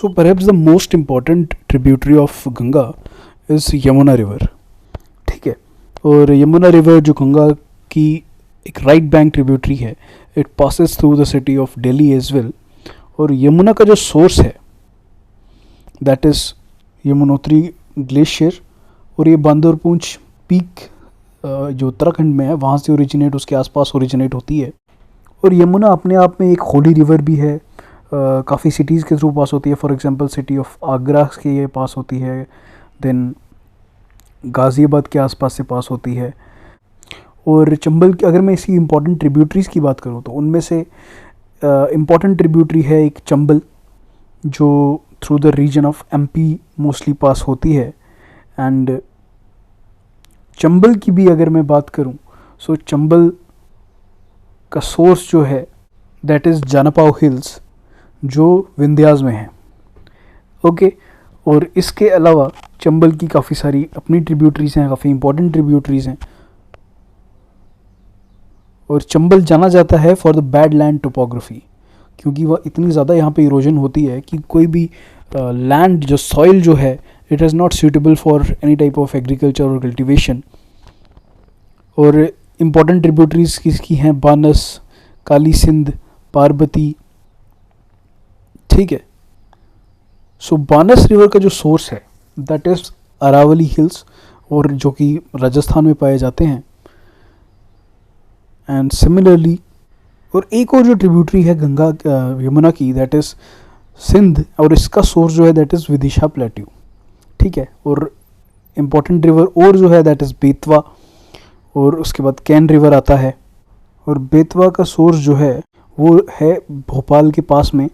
So perhaps the most important tributary of Ganga is Yamuna river, ठीक है। और यमुना रिवर जो गंगा की एक राइट बैंक ट्रिब्यूटरी है, it passes through the city of Delhi as well. और यमुना का जो सोर्स है दैट इज़ यमुनोत्री ग्लेशियर, और ये बांदरपूंछ पीक जो उत्तराखंड में है वहाँ से ओरिजिनेट, उसके आसपास ओरिजिनेट होती है। और यमुना अपने आप में एक होली रिवर भी है, काफ़ी सिटीज़ के थ्रू पास होती है। For example city of Agra के ये पास होती है, देन गाज़ियाबाद के आसपास से पास होती है। और चंबल की अगर मैं इसी इम्पॉर्टेंट ट्रिब्यूटरीज़ की बात करूँ तो उनमें से इम्पॉर्टेंट ट्रिब्यूटरी है एक चंबल, जो through the region of MP mostly pass होती है। एंड चंबल की भी अगर मैं बात करूं सो चंबल का सोर्स जो है दैट इज़ जानपाव हिल्स, जो विंध्यास में है, ओके। और इसके अलावा चंबल की काफ़ी सारी अपनी ट्रिब्यूटरीज़ हैं, काफ़ी इंपॉर्टेंट ट्रिब्यूटरीज़ हैं। और चंबल जाना जाता है for the bad land topography, क्योंकि वह इतनी ज़्यादा यहाँ पे इरोजन होती है कि कोई भी लैंड जो सॉइल जो है it is not suitable for any type of agriculture और कल्टिवेशन। और इम्पॉर्टेंट ट्रिब्यूटरीज किसकी हैं, बानस, काली सिंध, पार्वती, ठीक है। सो बानस रिवर का जो सोर्स है दैट इज़ अरावली हिल्स, और जो कि राजस्थान में पाए जाते हैं। एंड सिमिलरली और एक और जो ट्रिब्यूटरी है गंगा यमुना की दैट इज़ सिंध, और इसका सोर्स जो है दैट इज़ विदिशा प्लेट्यू, ठीक है। और इम्पॉर्टेंट रिवर और जो है दैट इज़ बेतवा, और उसके बाद कैन रिवर आता है। और बेतवा का सोर्स जो है वो है भोपाल के पास में,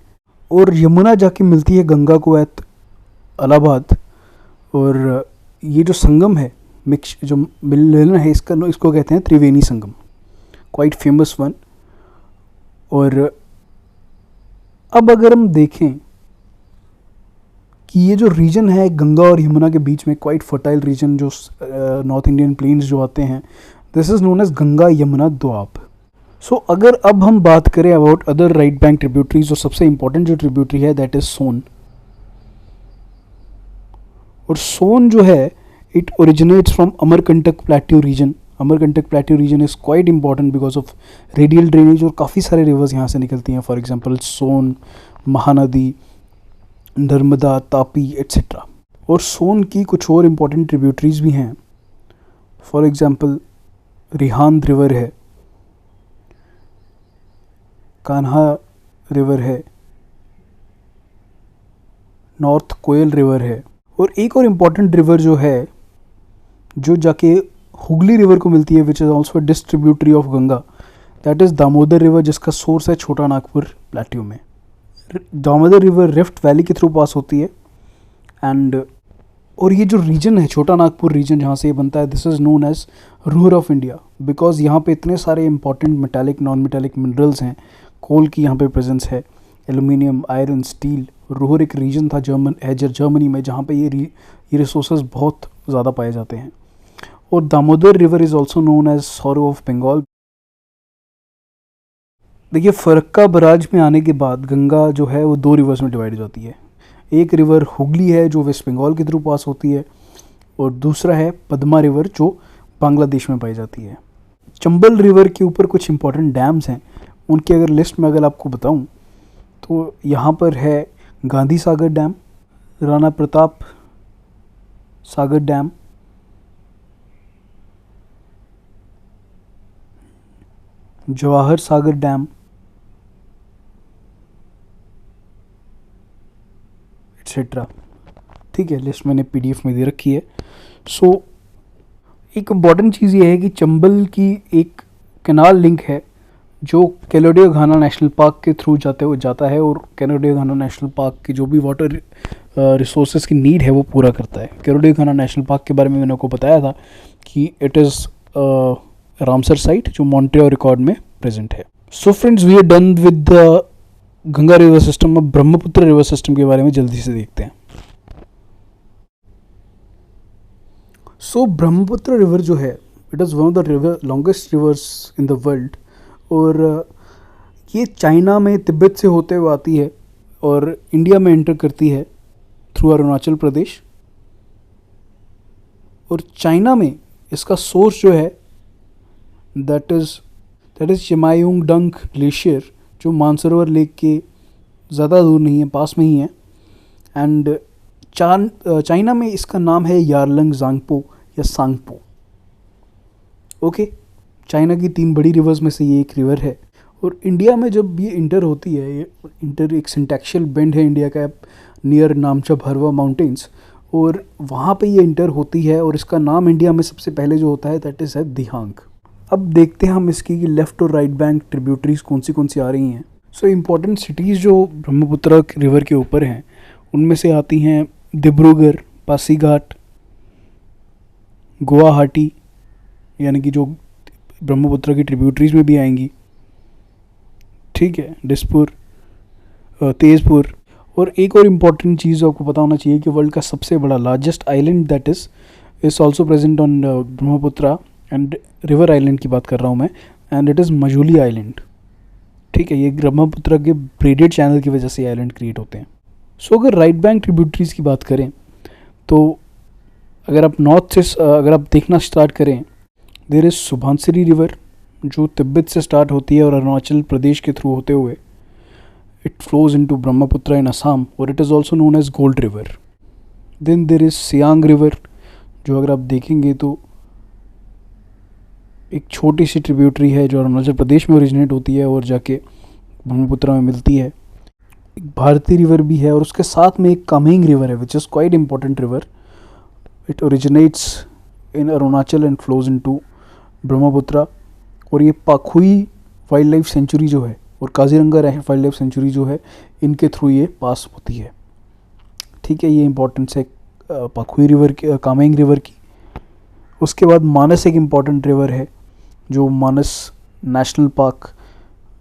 और यमुना जाके मिलती है गंगा को एट इलाहाबाद। और ये जो संगम है मिक्स जो मिलन है इसको कहते हैं Triveni Sangam, quite famous one. और अब अगर हम देखें कि ये जो रीजन है गंगा और यमुना के बीच में, क्वाइट फर्टाइल रीजन जो नॉर्थ इंडियन प्लेन्स जो आते हैं, this is known as Ganga Yamuna Doab. So अगर अब हम बात करें about other right bank tributaries, और सबसे इंपॉर्टेंट जो ट्रिब्यूटरी है दैट इज़ सोन। और सोन जो है it originates from Amarkantak plateau region. Amarkantak plateau region is quite important because of radial drainage, और काफ़ी सारे रिवर्स यहाँ से निकलती हैं। For example Son, Mahanadi, Narmada, Tapi etcetera. और सोन की कुछ और इम्पॉर्टेंट ट्रिब्यूटरीज भी हैं। फॉर एग्जांपल रिहांद रिवर है, कान्हा रिवर है, नॉर्थ कोयल रिवर है। और एक और इम्पॉर्टेंट रिवर जो है जो जाके हुगली रिवर को मिलती है which is also distributary of Ganga, that is Damodar river, जिसका सोर्स है छोटा नागपुर प्लेट्यू में। दामोदर रिवर रिफ्ट वैली के थ्रू पास होती है। एंड और ये जो रीजन है छोटा नागपुर रीजन जहाँ से ये बनता है, this is known as Ruhr of India, because यहाँ पे इतने सारे important metallic non metallic minerals हैं। कोल की यहाँ पे प्रेजेंस है, एल्यूमिनियम, आयरन, स्टील। रूर एक रीजन था जर्मनी में जहाँ पे ये रिसोर्सेज बहुत ज़्यादा पाए जाते हैं। और Damodar river is also known as sorrow of Bengal. देखिए फरक्का बराज में आने के बाद गंगा जो है वो दो रिवर्स में डिवाइड हो जाती है। एक रिवर हुगली है जो वेस्ट बंगाल के थ्रू पास होती है, और दूसरा है पद्मा रिवर जो बांग्लादेश में पाई जाती है। चंबल रिवर के ऊपर कुछ इंपॉर्टेंट डैम्स हैं, उनकी अगर लिस्ट में अगर आपको बताऊं तो यहाँ पर है Gandhi Sagar dam, Rana Pratap Sagar dam, Jawahar Sagar dam, etcetera, ठीक है। लिस्ट मैंने पीडीएफ में दे रखी है। सो एक इम्पॉर्टेंट चीज़ ये है कि चंबल की एक कैनाल लिंक है जो कैलोडियो घाना नेशनल पार्क के थ्रू जाता है, और कैलोडियो घाना नेशनल पार्क की जो भी वाटर रिसोर्सेज की नीड है वो पूरा करता है। कैलोडियो घाना नेशनल पार्क के बारे में मैंने आपको बताया था कि इट इज़ रामसर साइट जो मॉन्ट्रियल रिकॉर्ड में प्रेजेंट है। So friends, we are done with the Ganga river system. अब ब्रह्मपुत्र रिवर सिस्टम के बारे में जल्दी से देखते हैं। सो ब्रह्मपुत्र रिवर जो है it is one of the longest reverse in the world, और ये चाइना में तिब्बत से होते हुए आती है और इंडिया में एंटर करती है थ्रू अरुणाचल प्रदेश। और चाइना में इसका सोर्स जो है दैट इज़ चिमायुंग डंक ग्लेशियर, जो मानसरोवर लेक के ज़्यादा दूर नहीं है, पास में ही है। एंड चाइना में इसका नाम है यारलंग जांगपो या सांगपो। ओके, चाइना की 3 बड़ी रिवर्स में से ये एक रिवर है। और इंडिया में जब ये इंटर होती है, ये इंटर एक सिंटैक्शियल बेंड है इंडिया का नियर नामचा भरवा माउंटेन्स, और वहाँ पे ये इंटर होती है। और इसका नाम इंडिया में सबसे पहले जो होता है दैट इज़ है दिहांग। अब देखते हैं हम इसकी कि लेफ़्ट और राइट बैंक ट्रिब्यूटरीज कौन सी आ रही हैं। सो इम्पॉर्टेंट सिटीज़ जो ब्रह्मपुत्र रिवर के ऊपर हैं उनमें से आती हैं डिब्रूगढ़, पासीघाट, गुवाहाटी, यानी कि जो ब्रह्मपुत्र की ट्रिब्यूटरीज में भी आएंगी, ठीक है, दिसपुर, तेज़पुर। और एक और इम्पॉर्टेंट चीज़ आपको पता होना चाहिए कि वर्ल्ड का सबसे बड़ा largest island that is also present on Brahmaputra and river island की बात कर रहा हूँ मैं, and it is Majuli island. ठीक है, ये ब्रह्मपुत्र के ब्रेडेड चैनल की वजह से आइलैंड क्रिएट होते हैं। सो अगर राइट बैंक ट्रिब्यूटरीज की बात करें तो अगर आप नॉर्थ से अगर आप देखना स्टार्ट करें, देयर इज़ सुबनसिरी रिवर जो तिब्बत से स्टार्ट होती है और अरुणाचल प्रदेश के थ्रू होते हुए it flows into Brahmaputra in Assam, और it is also known as gold river. Then there is Siang river जो अगर आप देखेंगे तो एक छोटी सी ट्रिब्यूटरी है जो अरुणाचल प्रदेश में ओरिजिनेट होती है और जाके ब्रह्मपुत्र में मिलती है। एक भारती रिवर भी है और उसके साथ में एक कामेंग रिवर है which is quite important river. It originates in Arunachal and flows into Brahmaputra. और ये पाखुई वाइल्ड लाइफ सेंचुरी जो है और काजीरंगा वाइल्ड लाइफ सेंचुरी जो है, इनके थ्रू ये पास होती है। ठीक है, ये इंपॉर्टेंस है पाखुई रिवर की, कामेंग रिवर की। उसके बाद मानस एक इम्पॉर्टेंट रिवर है जो मानस नेशनल पार्क,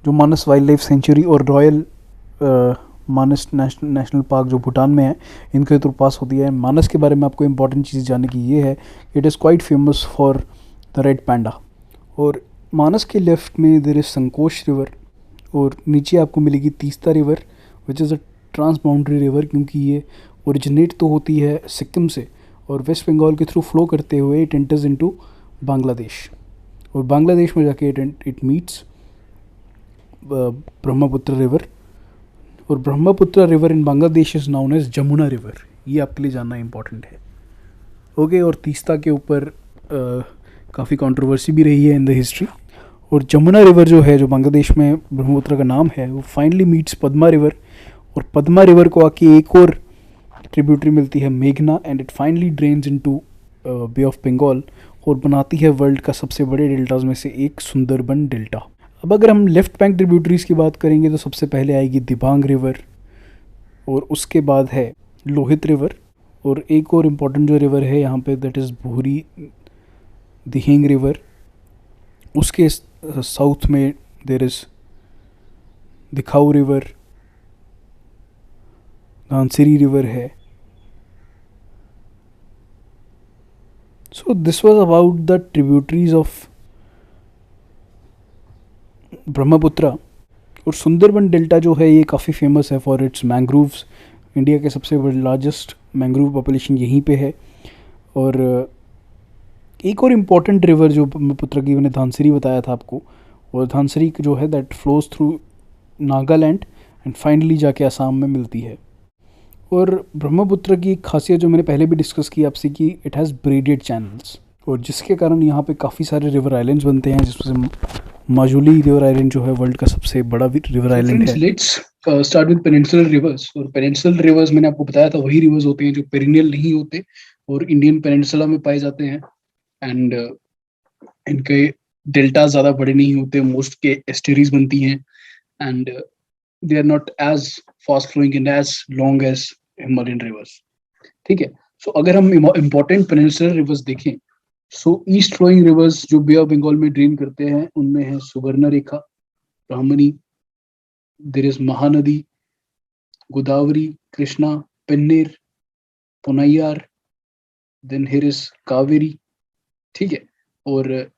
जो मानस वाइल्ड लाइफ सेंचुरी और रॉयल मानस नेशनल पार्क जो भूटान में है, इनके थ्रू पास होती है। मानस के बारे में आपको इम्पॉर्टेंट चीज़ जानने की ये है, it is quite famous for the red panda. और मानस के लेफ्ट में देयर इज संकोश रिवर, और नीचे आपको मिलेगी Teesta river which is a trans boundary river, क्योंकि ये ओरिजिनेट तो होती है सिक्किम से और वेस्ट बंगाल के थ्रू फ्लो करते हुए इट एंटर्स इनटू बांग्लादेश, और बांग्लादेश में जाके इट मीट्स ब्रह्मपुत्र रिवर। और Brahmaputra river in Bangladesh is known as Jamuna river, ये आपके लिए जानना इंपॉर्टेंट है। ओके, और तीस्ता के ऊपर काफ़ी कंट्रोवर्सी भी रही है इन द हिस्ट्री। और जमुना रिवर जो है, जो बांग्लादेश में ब्रह्मपुत्र का नाम है, वो फाइनली मीट्स पद्मा रिवर, और पद्मा रिवर को आके एक और ट्रिब्यूटरी मिलती है मेघना, and it finally drains into bay of Bengal और बनाती है वर्ल्ड का सबसे बड़े डेल्टाज में से एक, सुंदरबन डेल्टा। अब अगर हम लेफ्ट बैंक ट्रिब्यूटरीज की बात करेंगे तो सबसे पहले आएगी दिबांग रिवर, और उसके बाद है लोहित रिवर, और एक और इम्पॉर्टेंट जो रिवर है यहाँ पे दैट इज़ भूरी दिहिंग रिवर। उसके साउथ में देर इज़ दिखाऊ रिवर, धांसिरी रिवर है। So this was about the tributaries of Brahmaputra. और सुंदरबन डेल्टा जो है ये काफ़ी फेमस है फॉर इट्स मैंग्रोव्स। इंडिया के सबसे बड़े लार्जेस्ट मैंग्रोव पॉपुलेशन यहीं पे है। और एक और इम्पॉर्टेंट रिवर जो ब्रह्मपुत्र की, मैंने धांसिरी बताया था आपको, और धांसिरी जो है that flows through Nagaland and finally जाके असम में मिलती है। और ब्रह्मपुत्र की एक खासियत जो मैंने पहले भी डिस्कस की आपसे कि इट हैज़ ब्रेडेड चैनल्स, और जिसके कारण यहाँ पे काफ़ी सारे रिवर आइलैंड्स बनते हैं, जिसमें माजुली रिवर आइलैंड जो है वर्ल्ड का सबसे बड़ा रिवर आइलैंड है। Let's start with peninsular reverse. और पेनिनसुलर रिवर्स मैंने आपको बताया था वही रिवर्स होते हैं जो पेरिनियल नहीं होते और इंडियन पेनिनसुला में पाए जाते हैं, एंड इनके डेल्टा ज़्यादा बड़े नहीं होते, मोस्ट के एस्टेरीज बनती हैं, and they are not as fast flowing and as long as Himalayan rivers. ठीक है, सो अगर हम इम्पोर्टेंट पेनिनसुलर रिवर्स देखें, सो ईस्ट फ्लोइंग रिवर्स जो बे ऑफ बंगाल में ड्रेन करते हैं उनमें है Suvarnarekha, Brahmani, there is Mahanadi, Godavari, Krishna, Penner, Ponnaiyar, then here is Kaveri. ठीक है, और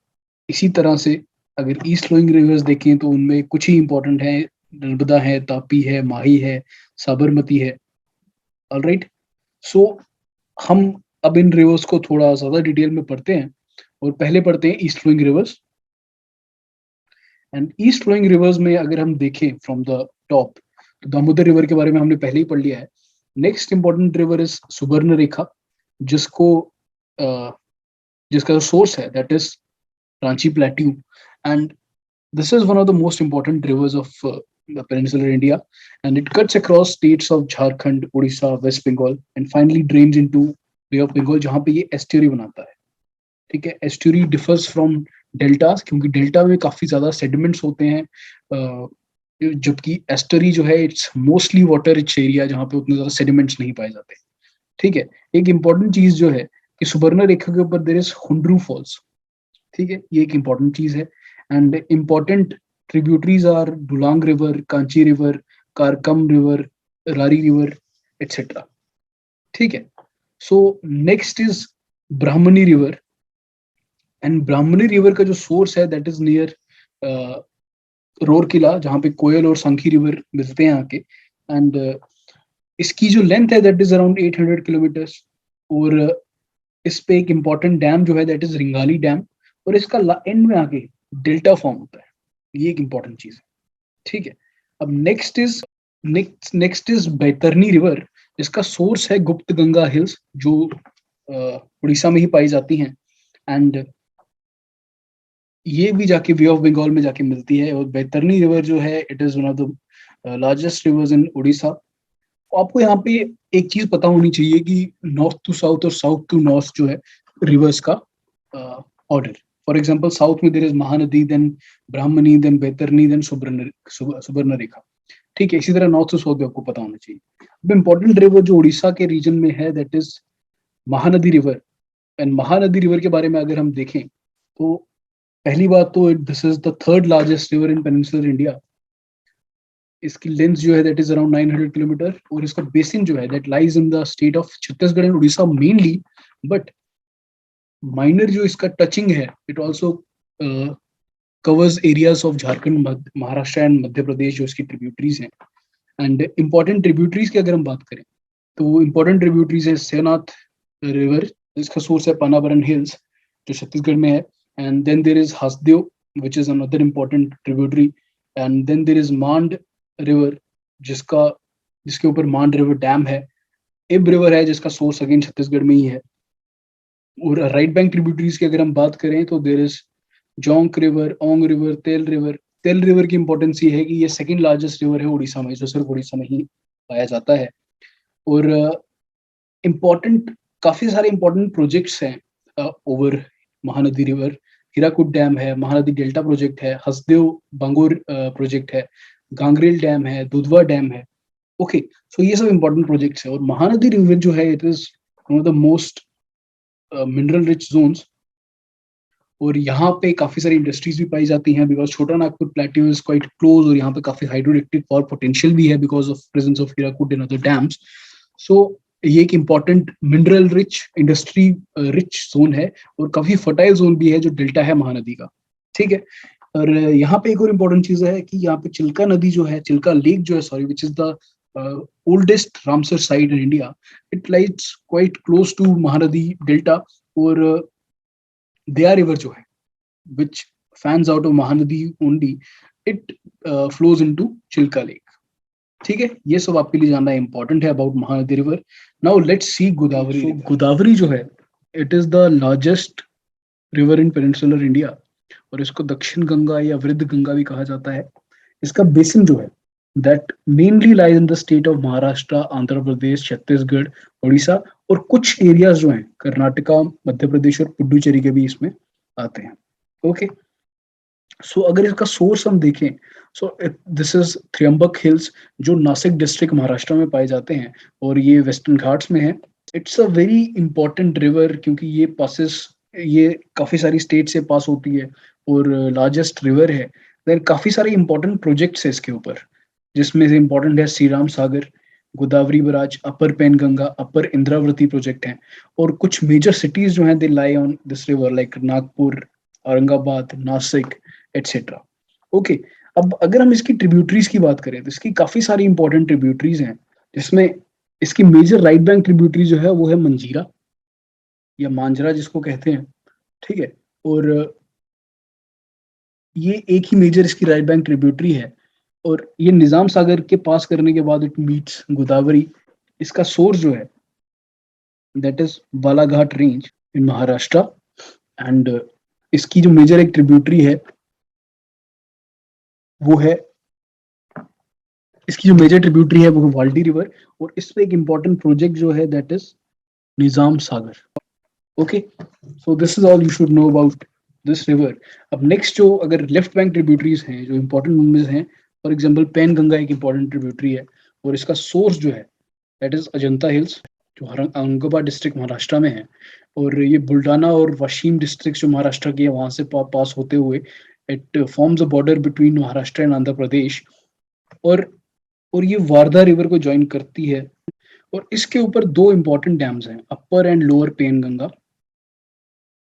इसी तरह से अगर ईस्ट फ्लोइंग रिवर्स देखें तो उनमें कुछ ही इंपॉर्टेंट हैं, नर्मदा है, तापी है, माही है, साबरमती है। ऑलराइट, सो हम अब इन रिवर्स को थोड़ा ज्यादा डिटेल में पढ़ते हैं, और पहले पढ़ते हैं east flowing rivers. And east flowing rivers में अगर हम देखें फ्रॉम द टॉप, तो दामोदर रिवर के बारे में हमने पहले ही पढ़ लिया है। नेक्स्ट इंपॉर्टेंट रिवर इज सुबर्ण रेखा, जिसको जिसका जो सोर्स है that is Ranchi plateau, and this is one of the most important rivers of the peninsular India, and it cuts across states of Jharkhand, Odisha, West Bengal, and finally drains into Bay of Bengal, जहाँ पे ये estuary बनाता है। ठीक है, estuary differs from deltas, क्योंकि delta में काफी ज्यादा sediments होते हैं, जबकि estuary जो है it's mostly water rich area, जहाँ पे उतने ज्यादा sediments नहीं पाए जाते। ठीक है, एक इंपॉर्टेंट चीज जो है कि सुबर्ण रेखा के ऊपर देर इज हुंड्रू फॉल्स। ठीक है, ये एक इंपॉर्टेंट चीज है। And important tributaries are Dulang river, Kanchi river, Karkam river, Rari river, etcetera. ठीक है, so next is Brahmani river, and Brahmani river का जो सोर्स है दैट इज नियर रोरकिला, जहाँ पे कोयल और सांखी रिवर मिलते हैं आके। एंड इसकी जो लेंथ है दैट इज अराउंड 800 किलोमीटर्स, और इस पे एक इम्पॉर्टेंट डैम जो है दैट इज रिंगाली डैम, और इसका एंड में आके डेल्टा फॉर्म होता है। ये एक इंपॉर्टेंट चीज है। ठीक है, अब नेक्स्ट इज बैतरनी रिवर, जिसका सोर्स है गुप्त गंगा हिल्स, जो उड़ीसा में ही पाई जाती हैं। एंड ये भी जाके बे ऑफ बंगाल में जाके मिलती है। और बैतरनी रिवर जो है it is one of the largest rivers in Orissa. आपको यहाँ पे एक चीज पता होनी चाहिए कि नॉर्थ टू साउथ और साउथ टू नॉर्थ जो है रिवर्स का ऑर्डर। फॉर एग्जाम्पल, साउथ में there is Mahanadi, then Brahmani, then Baitarani, then Subarnarekha. ठीक है, इसी तरह नॉर्थ टू साउथ भी आपको पता होना चाहिए। अब इम्पोर्टेंट रिवर जो उड़ीसा के रीजन में है that is Mahanadi river. And Mahanadi river के बारे में अगर हम देखें तो पहली बात तो this is the third largest river in peninsular India. इसकी लेंथ जो है दैट इज अराउंड 900 किलोमीटर, और इसका बेसिन जो है that lies in the state of Chhattisgarh and Orissa mainly, but minor जो इसका टचिंग है it also covers areas of Jharkhand, Maharashtra and Madhya Pradesh, जो इसकी ट्रिब्यूटरीज हैं। एंड इंपॉर्टेंट ट्रिब्यूटरीज की अगर हम बात करें तो इंपॉर्टेंट ट्रिब्यूटरीज है सेनाथ रिवर, जिसका सोर्स है पानाबरन हिल्स, जो छत्तीसगढ़ में है। And then there is Hasdeo which is another important tributary. And then there is Mand river, जिसके ऊपर मांड रिवर डैम है। इब रिवर है, जिसका सोर्स अगेन छत्तीसगढ़ में ही है। और राइट बैंक ट्रिब्यूटरीज की अगर हम बात करें तो देर इज जोंक रिवर, ओंग रिवर, तेल रिवर। तेल रिवर की इंपॉर्टेंस ये है कि ये सेकंड लार्जेस्ट रिवर है उड़ीसा में, जो सिर्फ उड़ीसा में ही पाया जाता है। और इम्पॉर्टेंट काफी सारे इंपॉर्टेंट प्रोजेक्ट्स हैं over Mahanadi river. Hirakud dam है, महानदी डेल्टा प्रोजेक्ट है, हसदेव बांगुर प्रोजेक्ट है, गांगरेल डैम है, दुधवा डैम है। ओके, सो ये सब इंपॉर्टेंट प्रोजेक्ट्स है। और महानदी रिवर जो है it is one of the most mineral rich zones, और यहाँ पे काफी सारी इंडस्ट्रीज भी पाई जाती हैं, because Chota Nagpur plateau is quite close, और यहाँ पे काफी हाइड्रोइलेक्ट्रिक पावर पोटेंशियल भी है because of presence of Hirakud and other dams. So ये एक important mineral rich, industry rich zone है, और काफी फर्टाइल जोन भी है जो डेल्टा है महानदी का। ठीक है, और यहाँ पे एक और इम्पोर्टेंट चीज है कि यहाँ पे चिल्का नदी जो है, चिल्का लेक जो है, sorry, which is the oldest Ramsar site in India, it lies quite close to Mahanadi delta. और दया रिवर जो है which fans out of Mahanadi only, it flows into Chilka Lake. ठीक है, ये सब आपके लिए जानना इंपॉर्टेंट है about Mahanadi river. Now let's सी गोदावरी। गोदावरी जो है it is the largest river in peninsular India, और इसको दक्षिण गंगा या वृद्ध गंगा भी कहा जाता है। इसका बेसिन जो है that mainly lies in the state of Maharashtra, Andhra Pradesh, Chhattisgarh, Orissa, और कुछ एरियाज जो हैं कर्नाटका, मध्य प्रदेश और पुडुचेरी के भी इसमें आते हैं। ओके, सो अगर इसका सोर्स हम देखें, so this is Trimbak hills, जो नासिक डिस्ट्रिक्ट महाराष्ट्र में पाए जाते हैं, और ये वेस्टर्न घाट्स में है। It's a very important river, क्योंकि ये काफी सारी स्टेट से पास होती है, और लार्जेस्ट रिवर है। देन काफी सारे इंपॉर्टेंट प्रोजेक्ट्स है इसके ऊपर, जिसमें से इंपॉर्टेंट है Shri Ram Sagar, Godavari barrage, upper Penganga, upper Indravati project हैं। और कुछ मेजर सिटीज जो हैं they lie on this river, like Nagpur, Aurangabad, Nashik, etcetera. Okay, अब अगर हम इसकी ट्रिब्यूटरीज की बात करें तो इसकी काफी सारी इंपॉर्टेंट ट्रिब्यूटरीज हैं, जिसमें इसकी मेजर राइट बैंक ट्रिब्यूटरी जो है वो है मंजीरा या मांजरा जिसको कहते हैं, ठीक है। और ये एक ही मेजर इसकी राइट बैंक ट्रिब्यूटरी है, और ये निजाम सागर के पास करने के बाद इट मीट्स गोदावरी। इसका सोर्स जो है that is Balaghat range in Maharashtra. And इसकी जो मेजर एक ट्रिब्यूटरी है वो है, इसकी जो मेजर ट्रिब्यूटरी है वो है वाल्डी रिवर। और इस पे एक इंपॉर्टेंट प्रोजेक्ट जो है that is Nizam Sagar. Okay, so this is all you should know about this river. अब नेक्स्ट जो अगर लेफ्ट बैंक ट्रिब्यूटरीज हैं जो इंपॉर्टेंट उनमें हैं, फॉर एग्जांपल पैन गंगा एक इंपॉर्टेंट ट्रिब्यूटरी है, और इसका सोर्स जो है दैट इज अजंता हिल्स जो औरंगाबाद डिस्ट्रिक्ट महाराष्ट्र में है। और ये बुल्डाना और वाशीम डिस्ट्रिक्ट जो महाराष्ट्र के वहां से पास होते हुए it forms a border between Maharashtra and Andhra Pradesh. और ये वारधा रिवर को ज्वाइन करती है। और इसके ऊपर दो इंपॉर्टेंट डैम्स हैं, upper and lower Penganga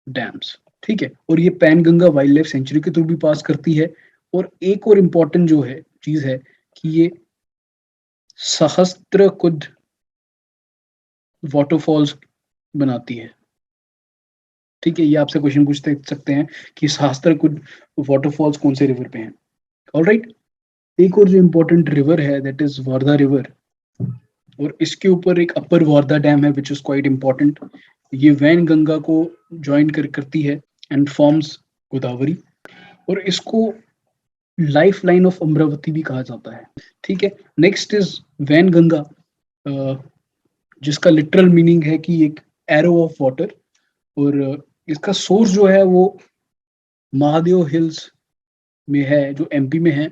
dams, ठीक है। और ये Penganga wildlife sanctuary के थ्रू भी पास करती है। और एक और इम्पोर्टेंट जो है चीज है कि ये सहस्त्रकुंड वाटरफॉल्स बनाती है, ठीक है। ये आपसे क्वेश्चन पूछते सकते हैं कि सहस्त्रकुंड वाटरफॉल्स कौन से रिवर पे हैं। ऑलराइट, एक और जो इम्पोर्टेंट रिवर है दैट इज वारधा रिवर, और इसके ऊपर एक अपर वारधा डैम है विच इज क्वाइट इम्पोर्टेंट। ये वैन गंगा को ज्वाइन करती है एंड फॉर्म्स गोदावरी। और इसको लाइफ लाइन ऑफ अमरावती भी कहा जाता है, ठीक है। नेक्स्ट इज वैन गंगा, जिसका लिटरल मीनिंग है कि एक एरो ऑफ वाटर। और इसका सोर्स जो है वो महादेव हिल्स में है जो एमपी में है।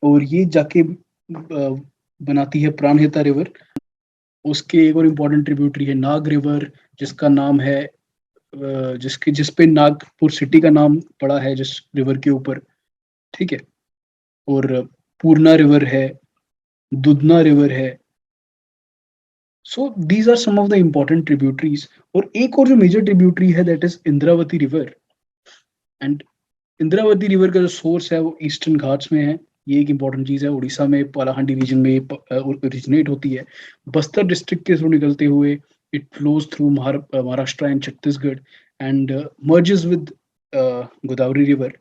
और ये जाके बनाती है प्राणहिता रिवर। उसके एक और इम्पोर्टेंट ट्रिब्यूटरी है नाग रिवर, जिसका नाम है जिसपे नागपुर सिटी का नाम पड़ा है जिस रिवर के ऊपर, ठीक है। और पूर्णा रिवर है, दुधना रिवर है। So these are some of the important tributaries. और एक और जो मेजर ट्रिब्यूटरी है that is Indravati river. And Indravati river का जो सोर्स है वो ईस्टर्न घाट्स में है। ये एक इंपॉर्टेंट चीज है, उड़ीसा में पालाहांडी रीजन में ओरिजिनेट होती है। बस्तर डिस्ट्रिक्ट के थ्रू निकलते हुए it flows through Maharashtra and Chhattisgarh and merges with Godavari river.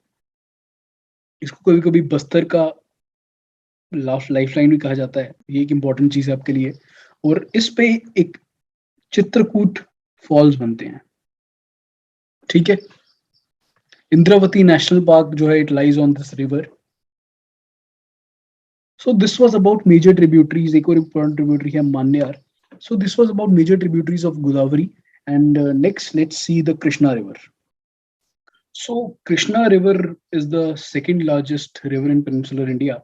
इसको कभी कभी बस्तर का लाइफ लाइन भी कहा जाता है। ये एक इंपॉर्टेंट चीज है आपके लिए। और इस पे एक चित्रकूट फॉल्स बनते हैं, ठीक है। इंद्रावती नेशनल पार्क जो है it lies on this river. So this was about major tributaries. एक और important tributary है मान्यार. So this was about major tributaries of Godavari. And next, let's see the Krishna River. So Krishna River is the second largest river in peninsular India.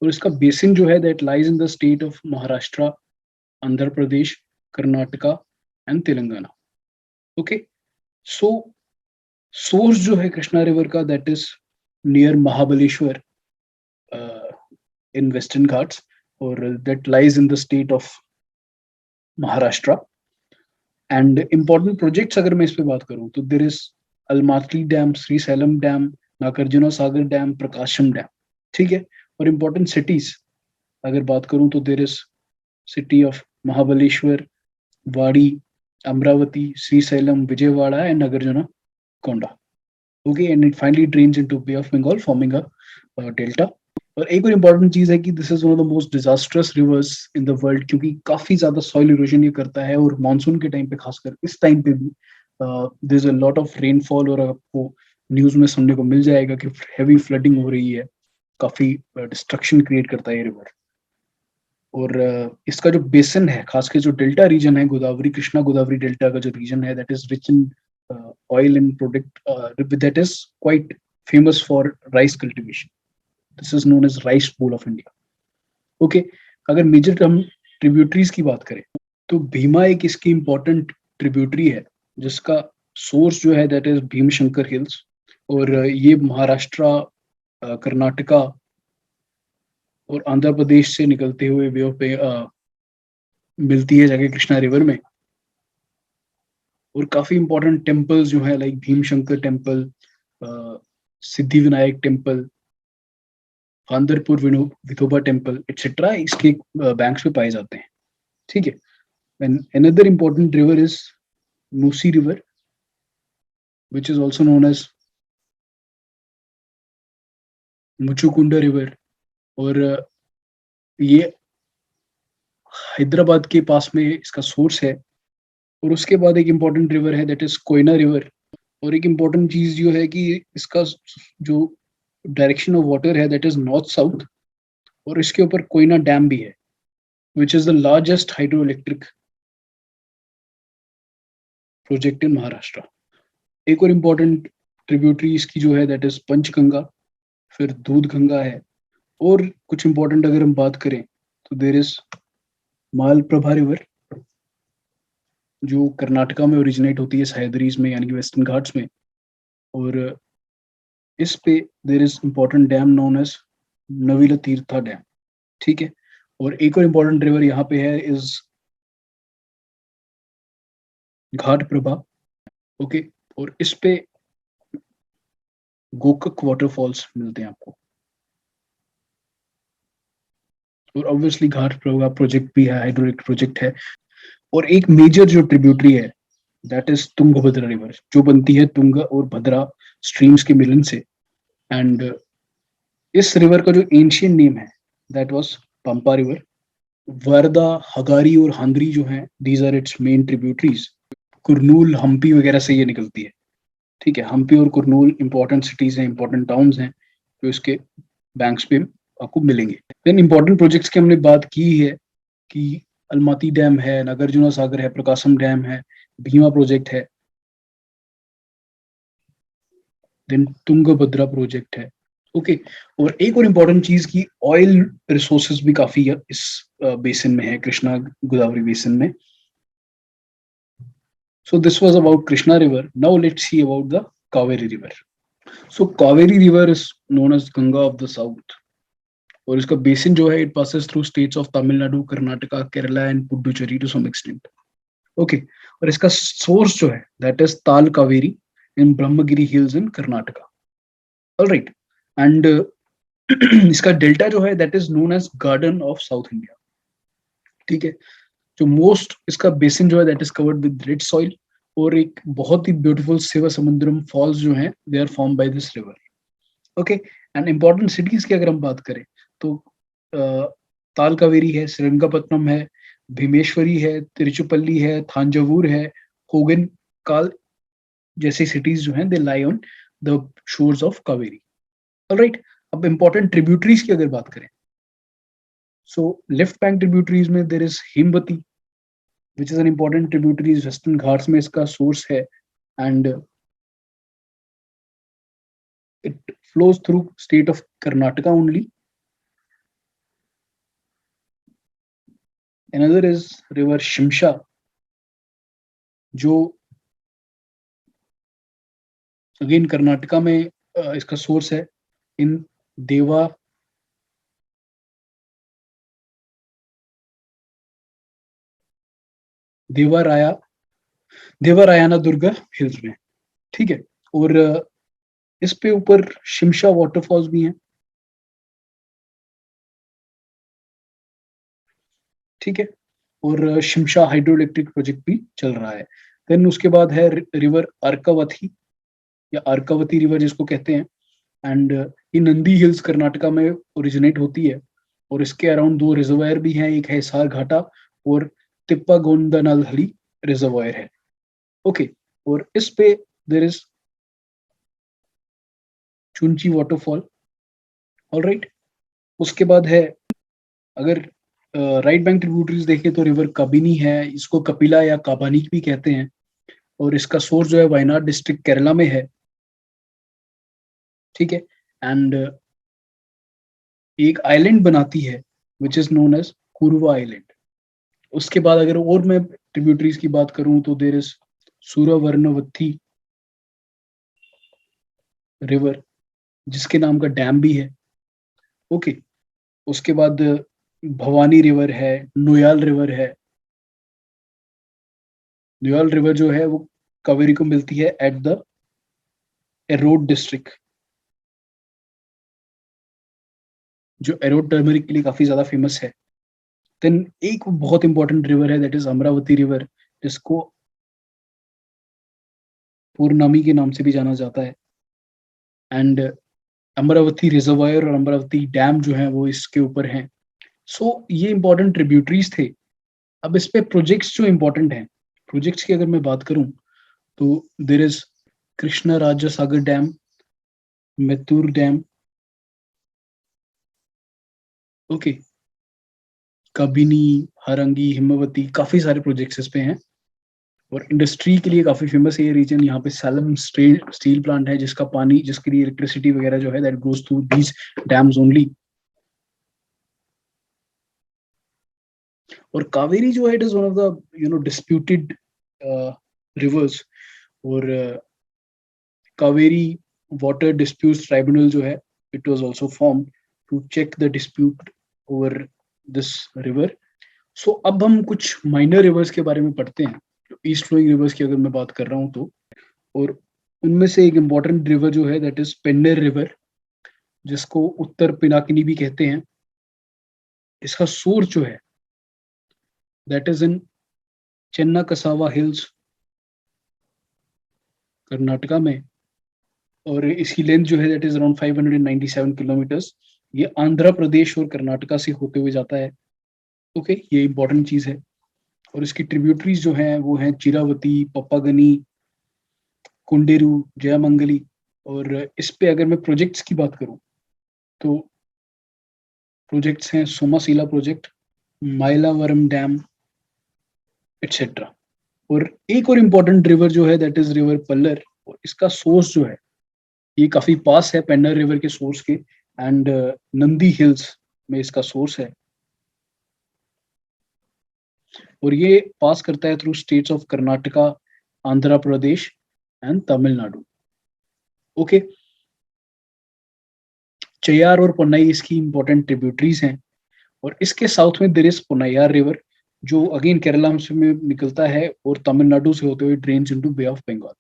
और इसका basin जो है that lies in the state of Maharashtra, Andhra Pradesh, Karnataka and Telangana. Okay. So source जो है Krishna River का that is near Mahabaleshwar in Western Ghats, or that lies in the state of Maharashtra. And important projects अगर मैं इस पे बात करूं तो there is Almatti dam, Srisailam dam, Nagarjuna Sagar dam, Prakasam dam, ठीक है। और इम्पोर्टेंट सिटीज अगर बात करूं तो there is city of Mahabaleshwar, Wadi, Amravati, Srisailam, Vijayawada and Nagarjunakonda. Okay, and it finally drains into bay of Bengal forming a delta. और एक और इम्पोर्टेंट चीज है कि this is one of the most disastrous reverse in the world, क्योंकि काफी ज्यादा सॉइल इरोजन ये करता है। और मानसून के टाइम पे, खासकर इस टाइम पे भी there is a lot of rainfall. और आपको न्यूज में सुनने को मिल जाएगा कि हैवी फ्लडिंग हो रही है, काफी डिस्ट्रक्शन क्रिएट करता है ये रिवर। और इसका जो बेसन है, खासकर जो डेल्टा रीजन है, गोदावरी कृष्णा गोदावरी डेल्टा का जो रीजन है that is rich in oil and product that is quite famous for rice cultivation. This is known as rice bowl of India. Okay, अगर मेजर हम ट्रिब्यूटरीज की बात करें तो भीमा एक इसकी इंपॉर्टेंट ट्रिब्यूटरी है, जिसका सोर्स जो है दैट इज भीमशंकर हिल्स। और ये महाराष्ट्र, कर्नाटका और आंध्र प्रदेश से निकलते हुए वे ऑफ मिलती है जाके कृष्णा रिवर में। और काफी इंपॉर्टेंट टेम्पल्स जो है like Bhimashankar temple, Siddhi Vinayak temple, Pandharpur Vithoba temple etcetera इसके बैंक्स पे पाए जाते हैं। ठीक है। And another important river is Musi river, which is also known as Muchukunda river. और ये हैदराबाद के पास में इसका सोर्स है। और उसके बाद एक इम्पॉर्टेंट रिवर है दैट इज कोयना रिवर। और एक इम्पॉर्टेंट चीज जो है कि इसका जो डायरेक्शन ऑफ वाटर है दैट इज नॉर्थ साउथ। और इसके ऊपर कोयना डैम भी है, which is the largest hydro electric project in Maharashtra. एक और इम्पॉर्टेंट ट्रिब्यूटरी इसकी जो है दैट इज पंचगंगा, फिर दूध गंगा है। और कुछ इम्पोर्टेंट अगर हम बात करें तो देर इज मालप्रभा रिवर, जो कर्नाटका में ओरिजिनेट होती है सह्याद्रीज में यानी कि वेस्टर्न घाट्स में। और इस पे there is important dam known as Navilu Teertha dam. ठीक है। और एक और इम्पोर्टेंट रिवर यहाँ पे है इज घाट प्रभा। ओके। और इस पे गोकक वाटरफॉल्स मिलते हैं आपको। और ऑब्वियसली घाट प्रभा प्रोजेक्ट भी है, हाइड्रोलिक प्रोजेक्ट है। और एक मेजर जो ट्रिब्यूटरी है दैट इज तुंगभद्रा रिवर, जो बनती है तुंगा और भद्रा स्ट्रीम्स के मिलन से। एंड इस रिवर का जो एंशियंट नेम है that was Pampa river. Varada, Hagari और हांद्री जो है these are its main tributaries. Kurnool, Hampi वगैरह से ये निकलती है। ठीक है। हम्पी और कुरनूल इंपॉर्टेंट सिटीज हैं, इंपॉर्टेंट टाउन्स हैं जो इसके बैंक्स पे आपको मिलेंगे। देन इंपॉर्टेंट प्रोजेक्ट्स की हमने बात की है कि अलमाती डैम है, नागार्जुना सागर है, प्रकाशम डैम है, भीमा प्रोजेक्ट है, देन तुंगभद्रा प्रोजेक्ट है। ओके। और एक और इम्पोर्टेंट चीज की ऑयल रिसोर्सेज भी काफी है इस बेसिन में है, कृष्णा गोदावरी बेसिन में। So this was about Krishna River. Now let's see about the Kaveri River. So Kaveri River is known as Ganga of the South. और इसका बेसिन जो है it passes through states of Tamil Nadu, Karnataka, Kerala and Puducherry to some extent. Okay. और इसका source जो है that is Talakaveri in Brahmagiri hills in Karnataka. Alright. And इसका delta जो है that is known as garden of south India. ठीक है। जो मोस्ट इसका बेसिन जो है that is covered with red soil. और एक बहुत ही ब्यूटीफुल शिव समुद्रम फॉल्स जो है दे are form by this river. Okay. And important cities की अगर हम बात करें तो ताल कावेरी है, श्रीरंगपट्टनम है, भीमेश्वरी है, तिरुचिपल्ली है, थांजावुर है, होगन काल जैसी सिटीज जो हैं they lie on the shores of Kaveri. Alright. अब इंपॉर्टेंट ट्रिब्यूटरीज की अगर बात करें सो लेफ्ट बैंक ट्रिब्यूटरीज में there is Hemavati, which is an important tributaries western ghats में इसका सोर्स है। And it flows through state of Karnataka only. Another is river Shimsha, जो अगेन कर्नाटका में इसका सोर्स है इन देवा देवाराया देवारायना दुर्गा हिल्स में। ठीक है। और इस पे ऊपर शिमशा वाटरफॉल्स भी हैं। ठीक है। और शिमशा हाइड्रो इलेक्ट्रिक प्रोजेक्ट भी चल रहा है। देन उसके बाद है रिवर अर्कावती या अर्कावती रिवर जिसको कहते हैं। एंड ये नंदी हिल्स कर्नाटका में ओरिजिनेट होती है। और इसके अराउंड दो रिजर्वायर भी हैं, एक है सार घाटा और तिप्पा गोंदनालहरी रिजर्वायर है। ओके। और इस पे देर इज चुंची वाटरफॉल। ऑलराइट। उसके बाद है अगर राइट बैंक ट्रिब्यूटरीज देखें तो रिवर कबिनी है, इसको कपिला या काबानी भी कहते हैं। और इसका सोर्स जो है वायनाड डिस्ट्रिक्ट केरला में है। ठीक है। एंड एक आइलैंड बनाती है which is known as Kuruva island. उसके बाद अगर और मैं ट्रिब्यूटरीज की बात करूं तो देर इज सूरवर्णवती रिवर जिसके नाम का डैम भी है। ओके। उसके बाद भवानी रिवर है, नोयाल रिवर है। नोयाल रिवर जो है वो कावेरी को मिलती है एट द एरोड डिस्ट्रिक्ट। जो एरो टर्मरिक के लिए काफी ज्यादा फेमस है। देन एक बहुत इंपॉर्टेंट रिवर है, दैट इज अमरावती रिवर, जिसको पूर्णामी के नाम से भी जाना जाता है। एंड अमरावती रिजर्वायर और अमरावती डैम जो है वो इसके ऊपर हैं। सो ये इंपॉर्टेंट ट्रिब्यूटरीज थे। अब इस पे प्रोजेक्ट्स जो इंपॉर्टेंट हैं, प्रोजेक्ट्स की अगर मैं बात करूं तो there is Krishna Raja Sagar dam, Mettur dam, okay, Kabini, Harangi, Hemavati, काफी सारे प्रोजेक्ट्स इस पे हैं। और इंडस्ट्री के लिए काफी फेमस है ये रीजन। यहाँ पे सैलम स्टील प्लांट है, जिसका पानी, जिसके लिए इलेक्ट्रिसिटी वगैरह जो है that goes through these dams only. और कावेरी जो है it is one of the disputed rivers. और कावेरी वाटर डिस्प्यूट्स ट्राइब्यूनल जो है, it was also form to check the dispute over this river. So अब हम कुछ माइनर रिवर्स के बारे में पढ़ते हैं, ईस्ट फ्लोइंग रिवर्स की अगर मैं बात कर रहा हूँ तो। और उनमें से एक इम्पॉर्टेंट रिवर जो है दैट इज पेन्नर रिवर, जिसको उत्तर पिनाकिनी भी कहते हैं। इसका सोर्स जो है that is in Chennakesava hills, Karnataka में। और इसकी लेंथ जो है दैट इज अराउंड 597 किलोमीटर्स। ये आंध्र प्रदेश और कर्नाटका से होते हुए जाता है। ओके, ये इंपॉर्टेंट चीज है। और इसकी ट्रिब्यूटरीज जो हैं वो हैं चिरावती, पप्पागनी, कुंडेरू, जयमंगली। और इस पे अगर मैं प्रोजेक्ट्स की बात करूं तो प्रोजेक्ट्स हैं सोमासीला प्रोजेक्ट, माइलावरम डैम, एटसेट्रा। और एक और इम्पोर्टेंट रिवर जो है दैट इज रिवर पल्लर। और इसका सोर्स जो है ये काफी पास है पेन्नर रिवर के सोर्स के। एंड नंदी हिल्स में इसका सोर्स है। और ये पास करता है through states of Karnataka, Andhra Pradesh and Tamil Nadu. Okay, Cheyyar और पोन्नई इसकी इंपॉर्टेंट ट्रिब्यूटरीज हैं। और इसके साउथ में देयर इज पोन्नैयार रिवर, जो अगेन केरला से में निकलता है और तमिलनाडु से होते हुए drains into bay of Bengal.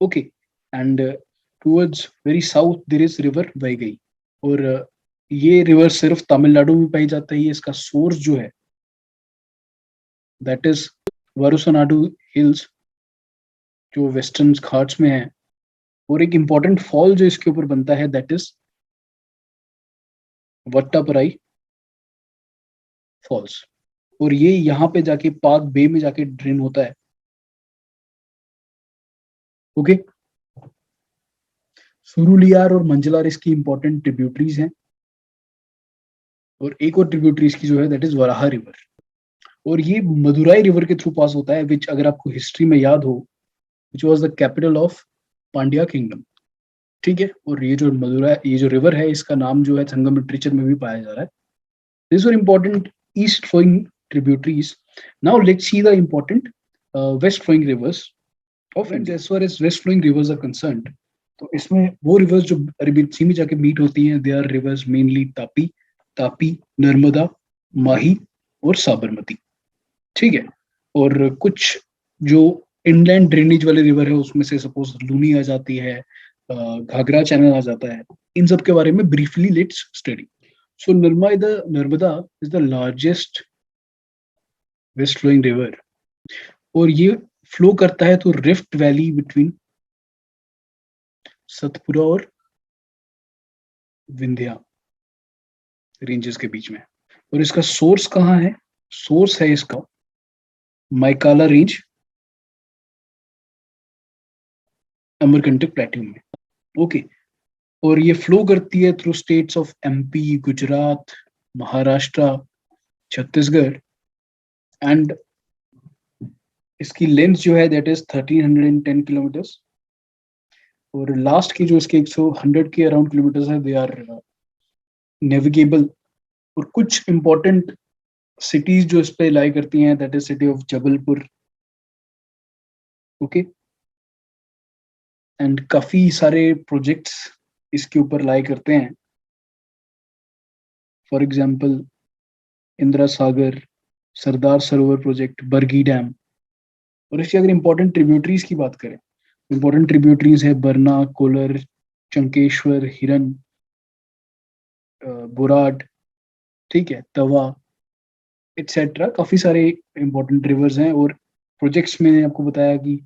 Okay, and towards very south there is river Vaigai. और ये रिवर सिर्फ तमिलनाडु में पाई जाता है। ये इसका सोर्स जो है दैट इज वरुसनाडु हिल्स, जो वेस्टर्न घाट्स में है। और एक इंपॉर्टेंट फॉल जो इसके ऊपर बनता है दैट इज वट्टापराई फॉल्स। और ये यहाँ पे जाके पाक बे में जाके ड्रेन होता है। ओके, सुरुलियार और मंजलार इसकी इंपॉर्टेंट ट्रिब्यूटरीज हैं। और एक और ट्रिब्यूटरी इसकी जो है दैट इज वराहा रिवर। और ये मदुराई रिवर के थ्रू पास होता है, विच अगर आपको हिस्ट्री में याद हो, which was the capital of Pandya kingdom. ठीक है, और ये जो मदुरा, ये जो रिवर है, इसका नाम जो है संगम लिटरेचर में भी पाया जा रहा है। This are important east flowing tributaries. Now let's see the important west flowing rivers of India. As far as west flowing rivers are concerned, तो इसमें वो रिवर्स जो अरबियन सी में जाके मीट होती हैं, they are rivers mainly Tapi, Tapi, Narmada, Mahi और साबरमती। ठीक है, और कुछ जो इनलैंड ड्रेनेज वाले रिवर है उसमें से सपोज लूनी आ जाती है, घाघरा चैनल आ जाता है। इन सब के बारे में briefly let's study. So Narmada is the largest west flowing river. और ये फ्लो करता है तो रिफ्ट वैली बिटवीन सतपुरा और विंध्या रेंजेस के बीच में। और इसका सोर्स कहाँ है? सोर्स है इसका माइकाला रेंज, अमरकंटक प्लेट्यू में। ओके, और ये फ्लो करती है through states of MP, Gujarat, Maharashtra, Chhattisgarh. And इसकी लेंथ जो है दैट इज 1310 किलोमीटर्स। और लास्ट की जो इसके 100 के अराउंड किलोमीटर्स है, दे आर नेविगेबल। और कुछ इंपॉर्टेंट सिटीज जो इस पे लाई करती हैं that is city of Jabalpur. Okay, and काफी सारे प्रोजेक्ट्स इसके ऊपर लाई करते हैं। For example Indira Sagar, Sardar Sarovar project, Bargi dam. और इसकी अगर इंपॉर्टेंट ट्रिब्यूटरीज की बात करें, इंपॉर्टेंट ट्रिब्यूटरीज है बरना, कोलर, चंकेश्वर, हिरन, बुराड, ठीक है, तवा, एक्सेट्रा, काफी सारे इंपॉर्टेंट रिवर्स हैं। और प्रोजेक्ट्स में आपको बताया कि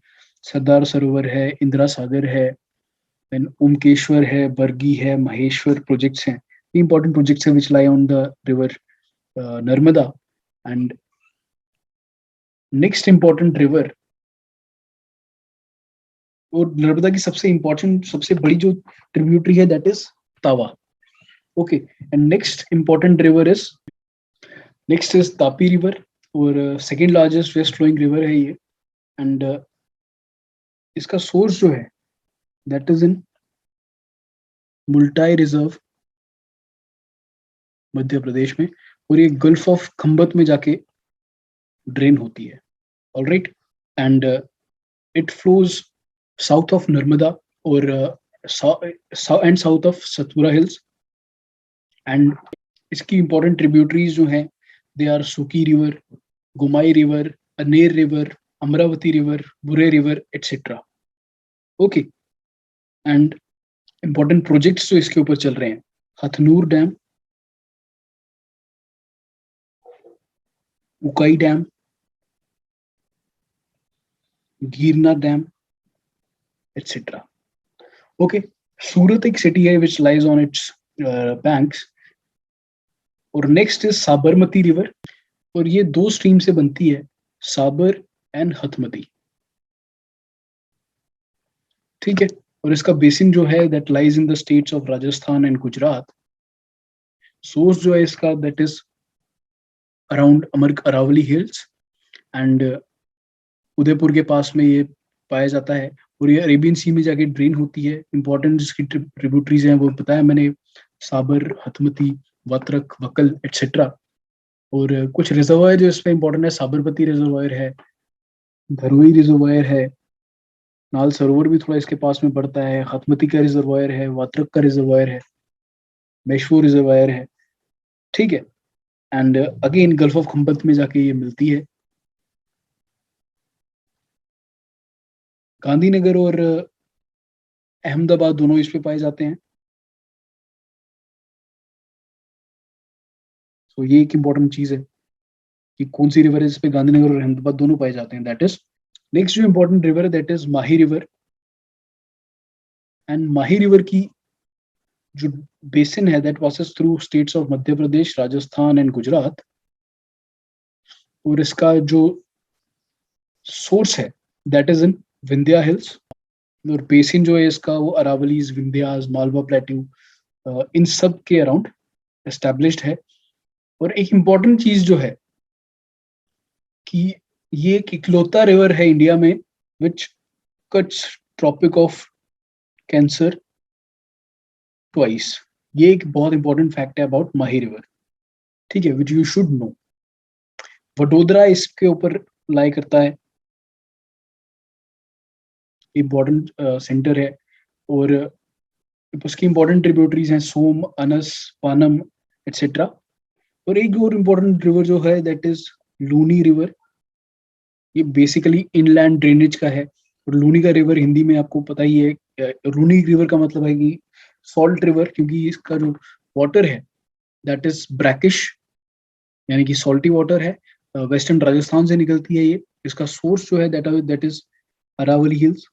सरदार सरोवर है, इंदिरा सागर है, देन ओमकेश्वर है, बरगी है, महेश्वर प्रोजेक्ट्स हैं। इंपॉर्टेंट प्रोजेक्ट्स हैं which lie on the river Narmada. And next important river, और नर्मदा की सबसे इंपॉर्टेंट, सबसे बड़ी जो ट्रिब्यूटरी है that is Tawa. Okay, and next important river is, next is Tapi river, और second largest west flowing river है ये। एंड इसका सोर्स जो है that is in Multai reserve, Madhya Pradesh में, और ये गल्फ ऑफ खंबत में जाके ड्रेन होती है। Alright, and it flows south of Narmada, और and south of Satpura hills. And इसकी इंपॉर्टेंट ट्रिब्यूटरीज जो हैं they are Suki river, Gomai river, Aner river, Amravati river, Bori river, etcetera. Okay, and important projects जो इसके ऊपर चल रहे हैं, Hathnur dam, Ukai dam, Girna dam, etcetera. Okay, Surat एक सिटी है which lies on its banks. और नेक्स्ट इज साबरमती रिवर, और ये दो स्ट्रीम से बनती है, साबर एंड हथमती, ठीक है। और इसका बेसिन जो है that lies in the states of Rajasthan and Gujarat. Source जो है इसका दैट इज अराउंड अमर अरावली हिल्स, एंड उदयपुर के पास में ये पाया जाता है। और ये अरेबियन सी में जाके ड्रेन होती है। इंपॉर्टेंट जिसकी ट्रिब्यूटरीज हैं वो बताया मैंने, साबर, हथमती, वात्रक, वकल, एटसेट्रा। और कुछ रिजर्वायर जो इसमें इंपॉर्टेंट है, साबरमती रिजर्वायर है, धरोई रिजर्वायर है, नाल सरोवर भी थोड़ा इसके पास में पड़ता है, हथमती का रिजर्वायर है, वात्रक का रिजर्वायर है, मेशवो रिजर्वायर है, ठीक है। And again gulf of Khambhat में जाके ये मिलती है। गांधीनगर और अहमदाबाद दोनों इस पे पाए जाते हैं। तो ये एक इंपॉर्टेंट चीज है कि कौन सी रिवर है जिस पे गांधीनगर और अहमदाबाद दोनों पाए जाते हैं। दैट इज नेक्स्ट जो इंपॉर्टेंट रिवर है that is Mahi river. And Mahi river की जो बेसिन है that passes through states of Madhya Pradesh, Rajasthan and Gujarat. और इसका जो सोर्स है that is in Vindhya hills. और बेसिन जो है इसका वो अरावलीज, विंध्यास, मालवा प्लेट्यू, इन सब के अराउंड एस्टेब्लिश्ड है। और एक इंपॉर्टेंट चीज जो है कि ये एक इकलौता रिवर है इंडिया में which cuts tropic of cancer twice. ये एक बहुत इंपॉर्टेंट फैक्ट है अबाउट माही रिवर, ठीक है, which you should know. Vadodara इसके ऊपर लाई करता है, इंपॉर्टेंट सेंटर है। और उसकी इंपॉर्टेंट ट्रिब्यूटरीज हैं सोम, अनस, पानम, एटसेट्रा। और एक और इंपॉर्टेंट रिवर जो है दैट इज लूनी रिवर। ये बेसिकली इनलैंड ड्रेनेज का है। और लूनी का रिवर हिंदी में आपको पता ही है, लूनी रिवर का मतलब है कि सॉल्ट रिवर, क्योंकि इसका जो वाटर है दैट इज ब्रैकिश, यानी कि सॉल्टी वाटर है। वेस्टर्न राजस्थान से निकलती है ये। इसका सोर्स जो है दैट इज अरावली हिल्स।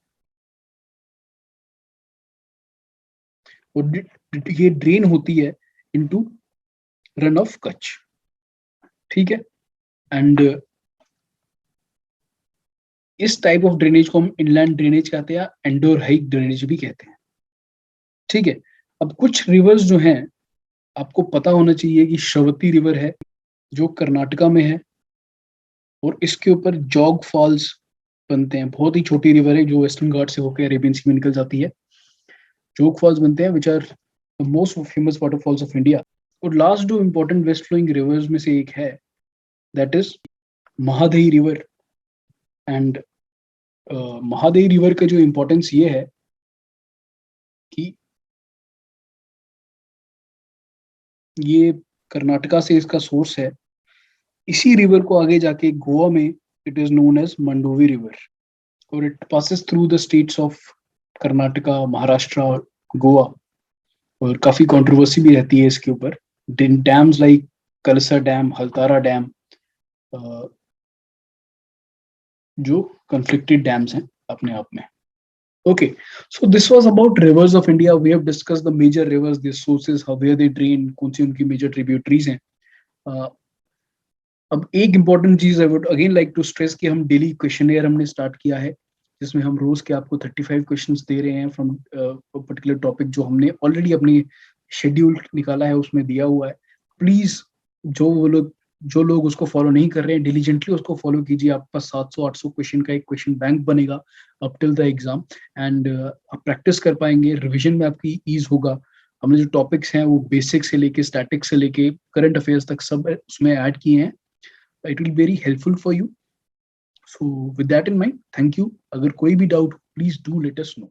और ये ड्रेन होती है इनटू रन ऑफ कच्छ, ठीक है। एंड इस टाइप ऑफ ड्रेनेज को हम इनलैंड ड्रेनेज कहते हैं, एंडोरहाइक ड्रेनेज भी कहते हैं, ठीक है। अब कुछ रिवर्स जो हैं आपको पता होना चाहिए कि श्रवती रिवर है जो कर्नाटका में है, और इसके ऊपर जॉग फॉल्स बनते हैं। बहुत ही छोटी रिवर है जो वेस्टर्न घाट से होकर अरेबियन सी में निकल जाती है। जोग फॉल्स बनते हैं which are the most famous waterfalls of India. और लास्ट जो इंपॉर्टेंट वेस्ट फ्लोइंग रिवर्स में से एक है that is Mahadayi river. And Mahadayi river का जो इंपॉर्टेंस ये है कि ये कर्नाटका से इसका सोर्स है। इसी रिवर को आगे जाके गोवा में it is known as Mandovi river, और it passes through the states of Karnataka, Maharashtra, Goa. और काफी कंट्रोवर्सी भी रहती है इसके ऊपर। Dams like Kalasa dam, Haltara dam, जो कंफ्लिक्टेड डैम्स हैं अपने आप में. Okay, so this was about rivers of India. We have discussed the major rivers, their sources, how where they drain, कौन सी उनकी major tributaries हैं. Uh, अब एक इम्पॉर्टेंट चीज I would again like to stress कि हम डेली क्वेश्चनेयर हमने start किया है, जिसमें हम रोज के आपको 35 क्वेश्चंस दे रहे हैं फ्रॉम पर्टिकुलर टॉपिक जो हमने ऑलरेडी अपनी शेड्यूल निकाला है उसमें दिया हुआ है. प्लीज जो लोग उसको फॉलो नहीं कर रहे हैं, डिलीजेंटली उसको फॉलो कीजिए. आपके पास 700-800 क्वेश्चन का एक क्वेश्चन बैंक बनेगा up till the exam. And आप प्रैक्टिस कर पाएंगे, रिविजन में आपकी ईज होगा. हमने जो टॉपिक्स हैं वो बेसिक से लेके स्टैटिक से लेके करंट अफेयर्स तक सब उसमें ऐड किए हैं. It will be very helpful for you. So with that in mind, thank you. अगर कोई भी doubt, please do let us know.